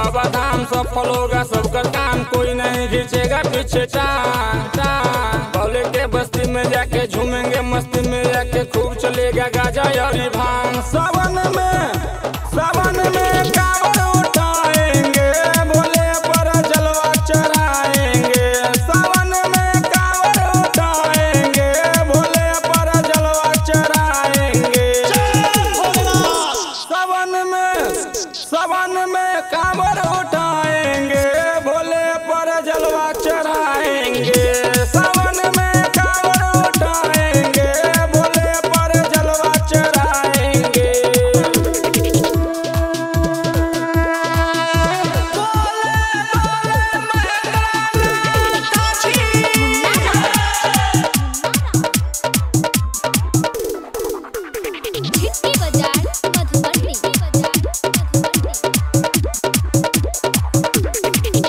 बाबा धाम सफल होगा सबका काम, कोई नहीं खींचेगा पीछे टांग। भोले के बस्ती में जाके झूमेंगे मस्ती में जाके, खूब चलेगा गाजा और भांग। सावन में कांवर उठाएंगे, भोले पर जलवा चढ़ाएंगे। सावन में कांवर उठाएंगे, भोले पर जलवा चढ़ाएंगे। सावन में कांवर उठाएंगे, भोले पर जलवा चढ़ाएंगे। सावन में कांवर उठाएंगे, भोले पर जलवा चढ़ाएंगे।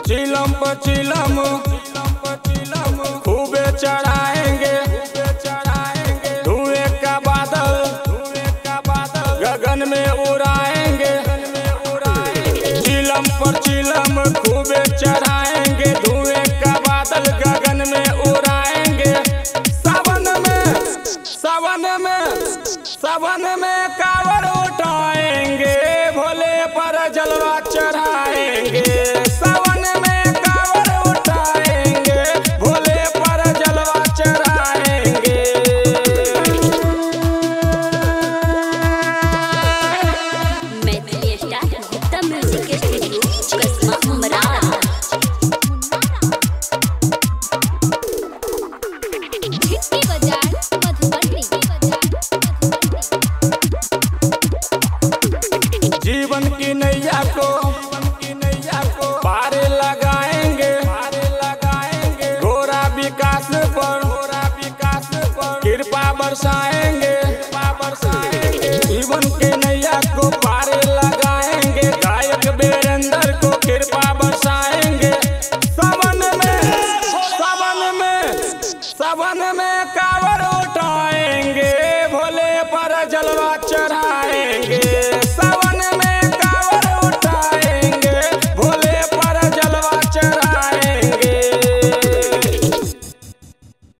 चिलम पर चिलम खूबे चढ़ाएंगे, धुएं का बादल गगन में उड़ाएंगे। चिलम पर चिलम खूबे चढ़ाएंगे, धुएं का बादल गगन में उड़ाएंगे। सावन में कांवर उठाएंगे, भोले पर जलवा चढ़ाएंगे। सावन में कांवर उठाएंगे, भोले पर जलवा चढ़ाएंगे। मैथिली स्टार गुप्ता म्यूजिक के स्टूडियो कसमा मरार। जीवन की नैया को पार लगाएंगे, घोड़ा विकास पर कृपा बरसाएंगे।